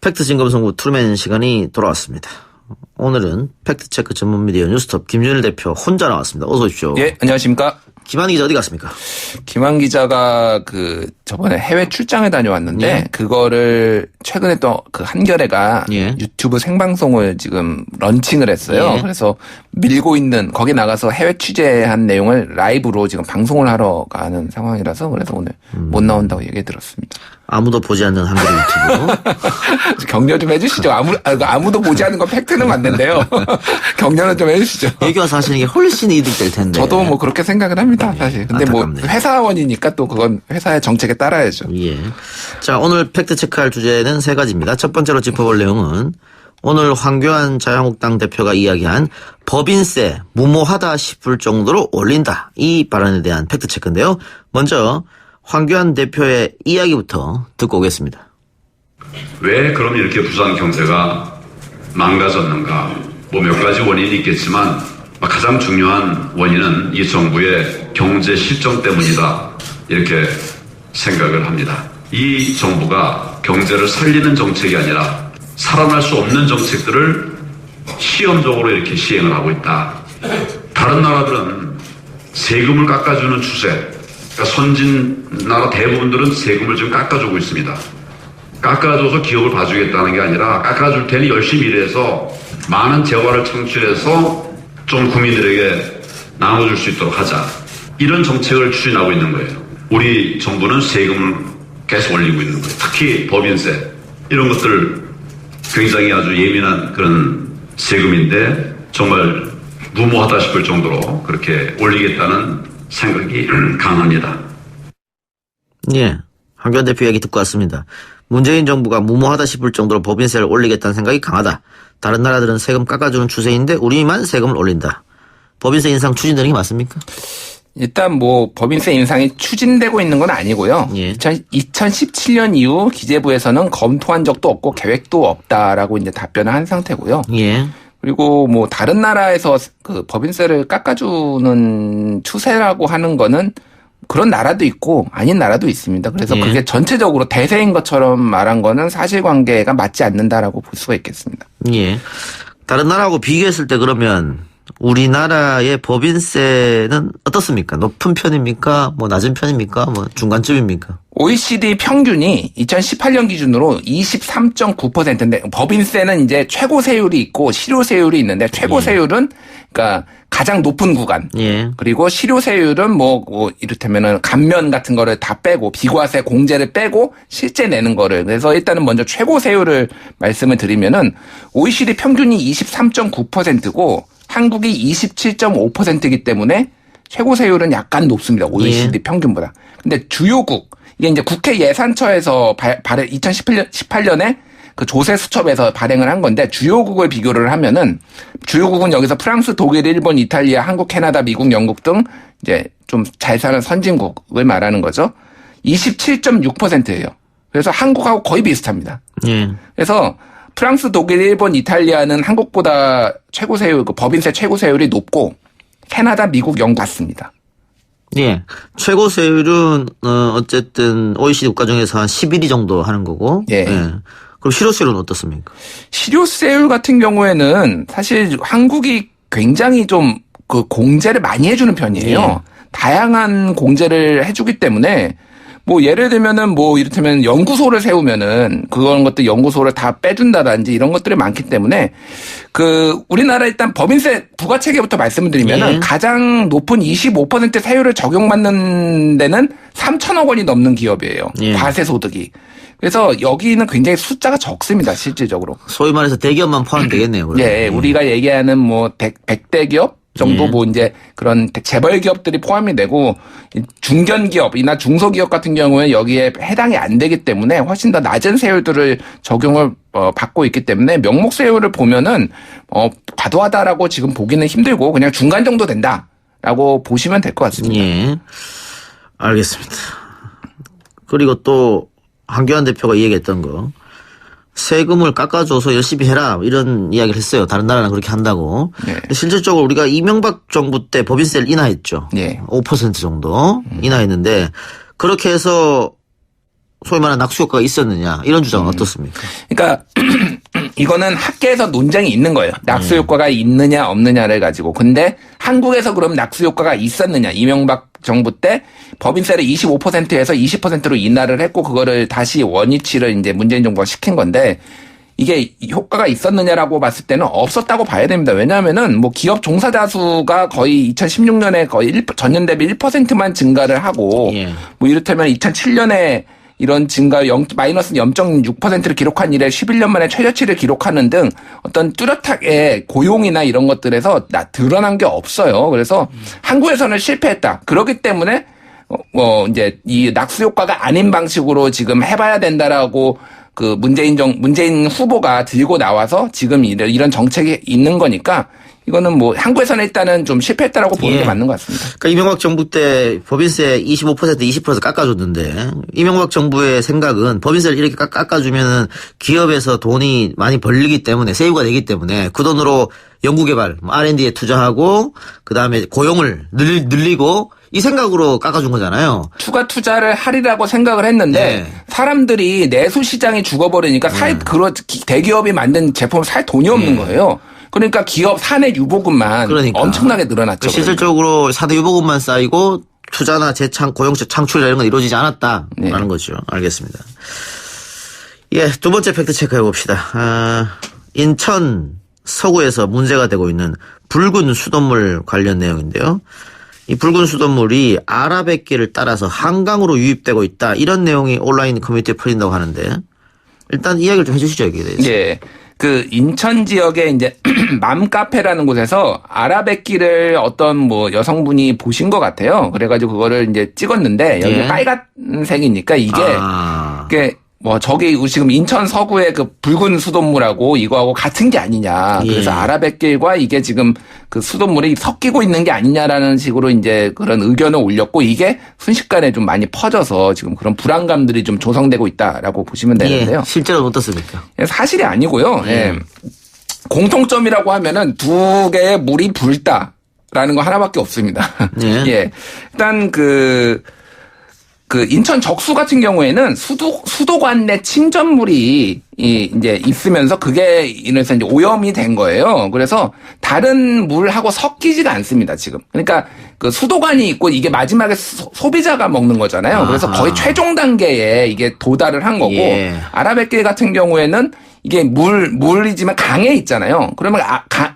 팩트 진검승부 트루맨 시간이 돌아왔습니다. 오늘은 팩트체크 전문 미디어 뉴스톱 김준일 대표 혼자 나왔습니다. 어서 오십시오. 예, 안녕하십니까. 김한기 기자 어디 갔습니까? 김한 기자가 저번에 해외 출장에 다녀왔는데 예. 그거를 최근에 또 한겨레가 예. 유튜브 생방송을 지금 런칭을 했어요. 예. 그래서 밀고 있는 거기 나가서 해외 취재한 내용을 라이브로 지금 방송을 하러 가는 상황이라서 그래서 오늘 못 나온다고 얘기 들었습니다. 아무도 보지 않는 한겨레 유튜브. 격려 좀 해주시죠. 아무도 보지 않는 건 팩트는 맞는데요. 격려는 좀 해주시죠. 여기 와서 하시는 게 훨씬 이득될 텐데. 저도 뭐 그렇게 생각을 합니다, 사실. 근데 안타깝네요. 뭐 회사원이니까 또 그건 회사의 정책에 따라야죠. 예. 자, 오늘 팩트 체크할 주제는 세 가지입니다. 첫 번째로 짚어볼 내용은 오늘 황교안 자유한국당 대표가 이야기한 법인세 무모하다 싶을 정도로 올린다. 이 발언에 대한 팩트 체크인데요. 먼저 황교안 대표의 이야기부터 듣고 오겠습니다. 왜 그럼 이렇게 부산 경제가 망가졌는가? 뭐 몇 가지 원인이 있겠지만 가장 중요한 원인은 이 정부의 경제 실정 때문이다. 이렇게 생각을 합니다. 이 정부가 경제를 살리는 정책이 아니라 살아날 수 없는 정책들을 시험적으로 이렇게 시행을 하고 있다. 다른 나라들은 세금을 깎아주는 추세, 그러니까 선진 나라 대부분들은 세금을 지금 깎아주고 있습니다. 깎아줘서 기업을 봐주겠다는 게 아니라 깎아줄 테니 열심히 일해서 많은 재화를 창출해서 좀 국민들에게 나눠줄 수 있도록 하자. 이런 정책을 추진하고 있는 거예요. 우리 정부는 세금을 계속 올리고 있는 거예요. 특히 법인세 이런 것들 굉장히 아주 예민한 그런 세금인데 정말 무모하다 싶을 정도로 그렇게 올리겠다는 생각이 강합니다. 예. 황교안 대표 이야기 듣고 왔습니다. 문재인 정부가 무모하다 싶을 정도로 법인세를 올리겠다는 생각이 강하다. 다른 나라들은 세금 깎아주는 추세인데 우리만 세금을 올린다. 법인세 인상 추진되는 게 맞습니까? 일단 뭐 법인세 인상이 추진되고 있는 건 아니고요. 예. 2017년 이후 기재부에서는 검토한 적도 없고 계획도 없다라고 이제 답변을 한 상태고요. 예. 그리고 뭐 다른 나라에서 법인세를 깎아주는 추세라고 하는 거는 그런 나라도 있고 아닌 나라도 있습니다. 그래서 예. 그게 전체적으로 대세인 것처럼 말한 거는 사실관계가 맞지 않는다라고 볼 수가 있겠습니다. 예. 다른 나라하고 비교했을 때 그러면 우리나라의 법인세는 어떻습니까? 높은 편입니까? 뭐 낮은 편입니까? 뭐 중간쯤입니까? OECD 평균이 2018년 기준으로 23.9%인데 법인세는 이제 최고 세율이 있고 실효 세율이 있는데 최고 세율은 그러니까 가장 높은 구간. 예. 그리고 실효 세율은 뭐 이를테면은 감면 같은 거를 다 빼고 비과세 공제를 빼고 실제 내는 거를. 그래서 일단은 먼저 최고 세율을 말씀을 드리면은 OECD 평균이 23.9%고 한국이 27.5%이기 때문에 최고 세율은 약간 높습니다. OECD 평균보다. 근데 주요국 이게 이제 국회 예산처에서 2018년에 그 조세 수첩에서 발행을 한 건데 주요국을 비교를 하면은 주요국은 여기서 프랑스, 독일, 일본, 이탈리아, 한국, 캐나다, 미국, 영국 등 이제 좀 잘 사는 선진국을 말하는 거죠. 27.6%예요. 그래서 한국하고 거의 비슷합니다. 예. 그래서 프랑스, 독일, 일본, 이탈리아는 한국보다 최고 세율, 법인세 최고 세율이 높고 캐나다, 미국, 영국 같습니다. 예. 최고 세율은 어쨌든 OECD 국가 중에서 한 11위 정도 하는 거고. 예. 그럼 실효세율은 어떻습니까? 실효세율 같은 경우에는 사실 한국이 굉장히 좀 공제를 많이 해주는 편이에요. 예. 다양한 공제를 해주기 때문에 뭐 예를 들면은 뭐 이를테면 연구소를 세우면은 그런 것들 연구소를 다 빼준다든지 이런 것들이 많기 때문에 우리나라 일단 법인세 부과 체계부터 말씀을 드리면은 가장 높은 25% 세율을 적용받는 데는 3천억 원이 넘는 기업이에요. 과세 소득이. 그래서 여기는 굉장히 숫자가 적습니다, 실질적으로. 소위 말해서 대기업만 포함되겠네요. 그러면. 예, 우리가 얘기하는 뭐 100대 기업 정도 뭐 이제 그런 재벌 기업들이 포함이 되고 중견 기업이나 중소기업 같은 경우에 여기에 해당이 안 되기 때문에 훨씬 더 낮은 세율들을 적용을 받고 있기 때문에 명목 세율을 보면은 과도하다라고 지금 보기는 힘들고 그냥 중간 정도 된다라고 보시면 될 것 같습니다. 예. 알겠습니다. 그리고 또 황교안 대표가 얘기했던 거. 세금을 깎아줘서 열심히 해라 이런 이야기를 했어요. 다른 나라는 그렇게 한다고. 네. 실질적으로 우리가 이명박 정부 때 법인세를 인하했죠. 네. 5% 정도 인하했는데 그렇게 해서 소위 말하는 낙수 효과가 있었느냐 이런 주장은 어떻습니까? 그러니까 이거는 학계에서 논쟁이 있는 거예요. 낙수 효과가 있느냐 없느냐를 가지고. 근데 한국에서 그럼 낙수 효과가 있었느냐. 이명박 정부 때 법인세를 25%에서 20%로 인하를 했고 그거를 다시 원위치를 이제 문재인 정부가 시킨 건데 이게 효과가 있었느냐라고 봤을 때는 없었다고 봐야 됩니다. 왜냐하면은 뭐 기업 종사자 수가 거의 2016년에 거의 전년 대비 1%만 증가를 하고 뭐 이를테면 2007년에 이런 증가 마이너스 0.6%를 기록한 이래 11년 만에 최저치를 기록하는 등 어떤 뚜렷하게 고용이나 이런 것들에서 드러난 게 없어요. 그래서 한국에서는 실패했다. 그렇기 때문에 이제 이 낙수 효과가 아닌 방식으로 지금 해봐야 된다라고 그 문재인 후보가 들고 나와서 지금 이런 정책이 있는 거니까 이거는 뭐 한국에서는 일단은 좀 실패했다라고 보는 게 맞는 것 같습니다. 그러니까 이명박 정부 때 법인세 25% 20% 깎아줬는데 이명박 정부의 생각은 법인세를 이렇게 깎아주면은 기업에서 돈이 많이 벌리기 때문에 세이브가 되기 때문에 그 돈으로 연구개발, R&D에 투자하고 그 다음에 고용을 늘리고 이 생각으로 깎아준 거잖아요. 추가 투자를 하리라고 생각을 했는데 사람들이 내수 시장이 죽어버리니까 대기업이 만든 제품을 살 돈이 없는 거예요. 그러니까 기업 사내 유보금만 엄청나게 늘어났죠. 실질적으로 사내 유보금만 쌓이고 투자나 고용 창출 이런 건 이루어지지 않았다라는 거죠. 알겠습니다. 예, 두 번째 팩트 체크해 봅시다. 인천 서구에서 문제가 되고 있는 붉은 수돗물 관련 내용인데요. 이 붉은 수돗물이 아라뱃길을 따라서 한강으로 유입되고 있다. 이런 내용이 온라인 커뮤니티에 풀린다고 하는데 일단 이야기를 좀 해주시죠. 여기에 대해서. 예. 그 인천 지역에 이제 맘카페라는 곳에서 아라뱃길을 어떤 뭐 여성분이 보신 것 같아요. 그래가지고 그거를 이제 찍었는데 여기 빨간색이니까 이게 뭐 저기 지금 인천 서구의 그 붉은 수돗물하고 이거하고 같은 게 아니냐. 그래서 아라뱃길과 이게 지금 그 수돗물이 섞이고 있는 게 아니냐라는 식으로 이제 그런 의견을 올렸고 이게 순식간에 좀 많이 퍼져서 지금 그런 불안감들이 좀 조성되고 있다라고 보시면 되는데요. 실제로는 어떻습니까? 사실이 아니고요. 공통점이라고 하면은 두 개의 물이 붉다라는 거 하나밖에 없습니다. 일단 그 인천 적수 같은 경우에는 수도관 내 침전물이 이제 있으면서 그게 인해서 이제 오염이 된 거예요. 그래서 다른 물하고 섞이지가 않습니다, 지금. 그러니까 그 수도관이 있고 이게 마지막에 소비자가 먹는 거잖아요. 그래서 거의 최종 단계에 이게 도달을 한 거고 아라뱃길 같은 경우에는 이게 물이지만 강에 있잖아요. 그러면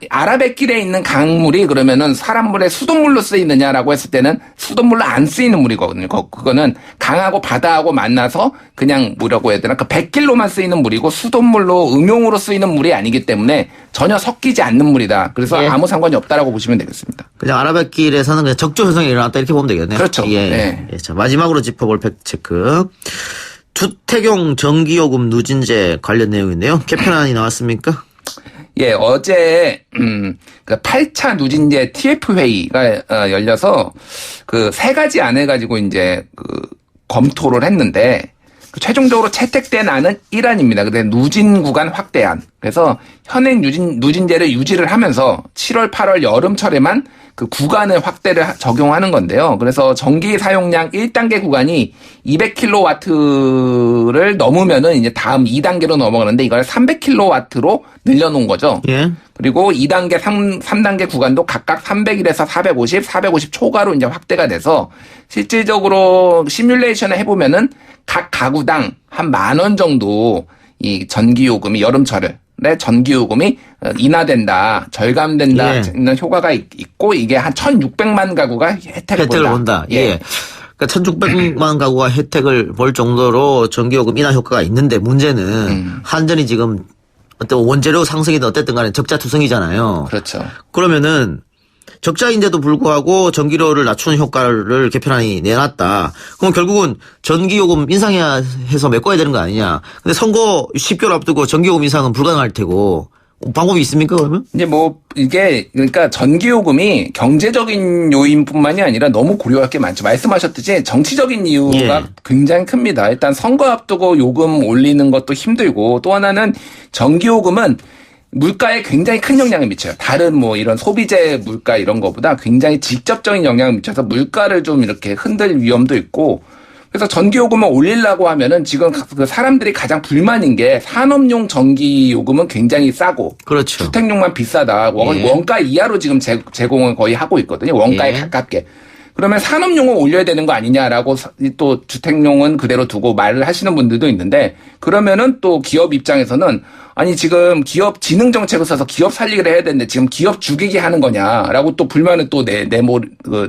아라뱃길에 있는 강물이 그러면은 사람 물에 수돗물로 쓰이느냐라고 했을 때는 수돗물로 안 쓰이는 물이거든요. 그거는 강하고 바다하고 만나서 그냥 뭐라고 해야 되나 그 뱃길로만 쓰이는 물이고 수돗물로 응용으로 쓰이는 물이 아니기 때문에 전혀 섞이지 않는 물이다. 그래서 아무 상관이 없다라고 보시면 되겠습니다. 그냥 아라뱃길에서는 그냥 적조 현상이 일어났다 이렇게 보면 되겠네요. 그렇죠. 자, 마지막으로 짚어볼 팩트 체크. 주택용 전기요금 누진제 관련 내용인데요. 개편안이 나왔습니까? 예, 어제 그 8차 누진제 TF회의가 열려서 그 세 가지 안을 가지고 이제 그 검토를 했는데 최종적으로 채택된 안은 1안입니다. 근데 누진 구간 확대안. 그래서 현행 누진제를 유지를 하면서 7월, 8월 여름철에만 그 구간을 확대를 적용하는 건데요. 그래서 전기 사용량 1단계 구간이 200kW를 넘으면은 이제 다음 2단계로 넘어가는데 이걸 300kW로 늘려놓은 거죠. 그리고 2단계, 3단계 구간도 각각 300일에서 450, 450 초과로 이제 확대가 돼서 실질적으로 시뮬레이션을 해보면은 각 가구당 한 10,000원 정도 이 전기요금이 여름철에 전기요금이 인하된다, 절감된다는 효과가 있고 이게 한 1,600만 가구가 혜택을 본다. 그러니까 1,600만 가구가 혜택을 볼 정도로 전기요금 인하 효과가 있는데 문제는 한전이 지금 어떤 원재료 상승이든 어쨌든 간에 적자투성이잖아요. 그렇죠. 그러면은 적자인데도 불구하고 전기료를 낮추는 효과를 개편안이 내놨다. 그럼 결국은 전기요금 인상해야 해서 메꿔야 되는 거 아니냐. 근데 선거 10개월 앞두고 전기요금 인상은 불가능할 테고 방법이 있습니까 그러면? 이제 뭐 이게 그러니까 전기요금이 경제적인 요인뿐만이 아니라 너무 고려할 게 많죠. 말씀하셨듯이 정치적인 이유가 굉장히 큽니다. 일단 선거 앞두고 요금 올리는 것도 힘들고 또 하나는 전기요금은 물가에 굉장히 큰 영향을 미쳐요. 다른 뭐 이런 소비재 물가 이런 거보다 굉장히 직접적인 영향을 미쳐서 물가를 좀 이렇게 흔들 위험도 있고 그래서 전기요금을 올리려고 하면은 지금 그 사람들이 가장 불만인 게 산업용 전기요금은 굉장히 싸고 그렇죠. 주택용만 비싸다. 예. 원가 이하로 지금 제공을 거의 하고 있거든요. 원가에 예. 가깝게. 그러면 산업용은 올려야 되는 거 아니냐라고 또 주택용은 그대로 두고 말을 하시는 분들도 있는데 그러면은 또 기업 입장에서는 아니 지금 기업 지능 정책을 써서 기업 살리기를 해야 되는데 지금 기업 죽이기 하는 거냐라고 또 불만을 또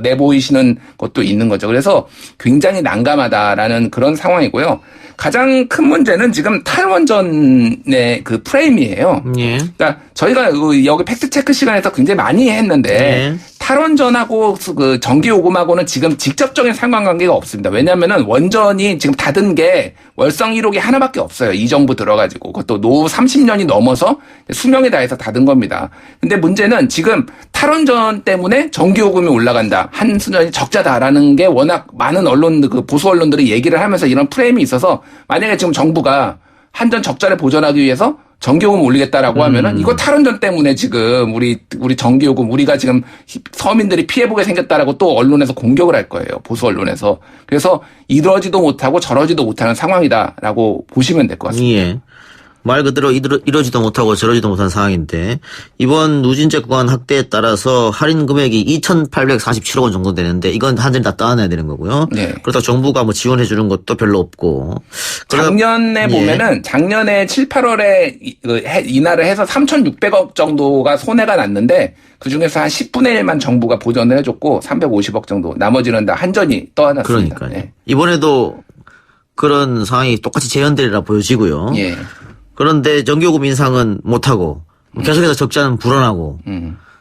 내보이시는 것도 있는 거죠. 그래서 굉장히 난감하다라는 그런 상황이고요. 가장 큰 문제는 지금 탈원전의 그 프레임이에요. 예. 그러니까 저희가 여기 팩트 체크 시간에서 굉장히 많이 했는데 네. 탈원전하고 그 전기요금하고는 지금 직접적인 상관관계가 없습니다. 왜냐하면은 원전이 지금 닫은 게 월성 1호기 하나밖에 없어요. 이 정부 들어가지고 그것도 노후 30년이 넘어서 수명에 다해서 닫은 겁니다. 근데 문제는 지금 탈원전 때문에 전기요금이 올라간다. 한수전이 적자다라는 게 워낙 많은 언론 그 보수 언론들이 얘기를 하면서 이런 프레임이 있어서 만약에 지금 정부가 한전 적자를 보전하기 위해서 전기요금 올리겠다라고 하면은 이거 탈원전 때문에 지금 우리 전기요금 우리가 지금 서민들이 피해보게 생겼다라고 또 언론에서 공격을 할 거예요. 보수 언론에서. 그래서 이러지도 못하고 저러지도 못하는 상황이다라고 보시면 될 것 같습니다. 예. 말 그대로 이러지도 못하고 저러지도 못한 상황인데 이번 누진제 구간 확대에 따라서 할인 금액이 2,847억 원 정도 되는데 이건 한전이 다 떠안아야 되는 거고요. 네. 그렇다고 정부가 뭐 지원해 주는 것도 별로 없고. 작년에 예. 보면은 작년에 7, 8월에 인하를 해서 3,600억 정도가 손해가 났는데 그중에서 한 10분의 1만 정부가 보전을 해줬고 350억 정도 나머지는 다 한전이 떠안았습니다. 그러니까요. 네. 이번에도 그런 상황이 똑같이 재현되리라 보여지고요. 예. 그런데 전기요금 인상은 못하고 계속해서 적자는 불어나고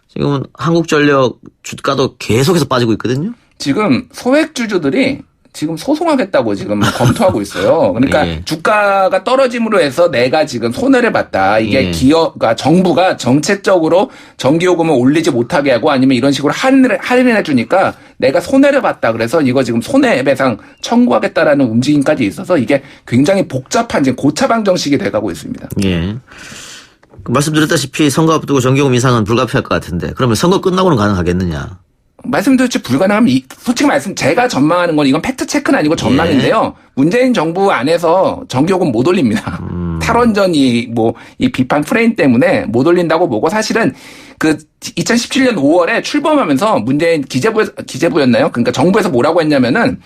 지금은 한국전력 주가도 계속해서 빠지고 있거든요. 지금 소액주주들이 지금 소송하겠다고 지금 검토하고 있어요. 그러니까 예. 주가가 떨어짐으로 해서 내가 지금 손해를 봤다. 이게 예. 그러니까 정부가 정책적으로 전기요금을 올리지 못하게 하고 아니면 이런 식으로 할인해 주니까 내가 손해를 봤다. 그래서 이거 지금 손해배상 청구하겠다라는 움직임까지 있어서 이게 굉장히 복잡한 지금 고차방 정식이 돼가고 있습니다. 예. 말씀드렸다시피 선거 앞두고 전기요금 인상은 불가피할 것 같은데 그러면 선거 끝나고는 가능하겠느냐? 말씀드렸지 불가능하면 솔직히 말씀 제가 전망하는 건 이건 팩트 체크는 아니고 전망인데요. 문재인 정부 안에서 전기요금 못 올립니다. 탈원전이 뭐 이 비판 프레임 때문에 못 올린다고 보고 사실은 그 2017년 5월에 출범하면서 문재인 기재부였나요? 그러니까 정부에서 뭐라고 했냐면은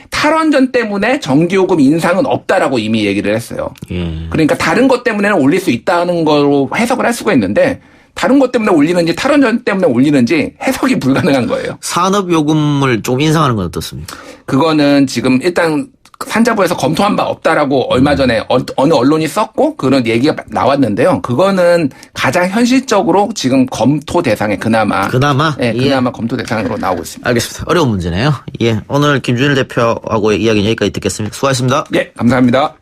탈원전 때문에 전기요금 인상은 없다라고 이미 얘기를 했어요. 예. 그러니까 다른 것 때문에는 올릴 수 있다는 거로 해석을 할 수가 있는데 다른 것 때문에 올리는지 탈원전 때문에 올리는지 해석이 불가능한 거예요. 산업요금을 좀 인상하는 건 어떻습니까? 그거는 지금 일단 산자부에서 검토한 바 없다라고 얼마 전에 어느 언론이 썼고 그런 얘기가 나왔는데요. 그거는 가장 현실적으로 지금 검토 대상에 그나마 네, 예. 그나마 검토 대상으로 나오고 있습니다. 알겠습니다. 어려운 문제네요. 예. 오늘 김준일 대표하고의 이야기는 여기까지 듣겠습니다. 수고하셨습니다. 예, 감사합니다.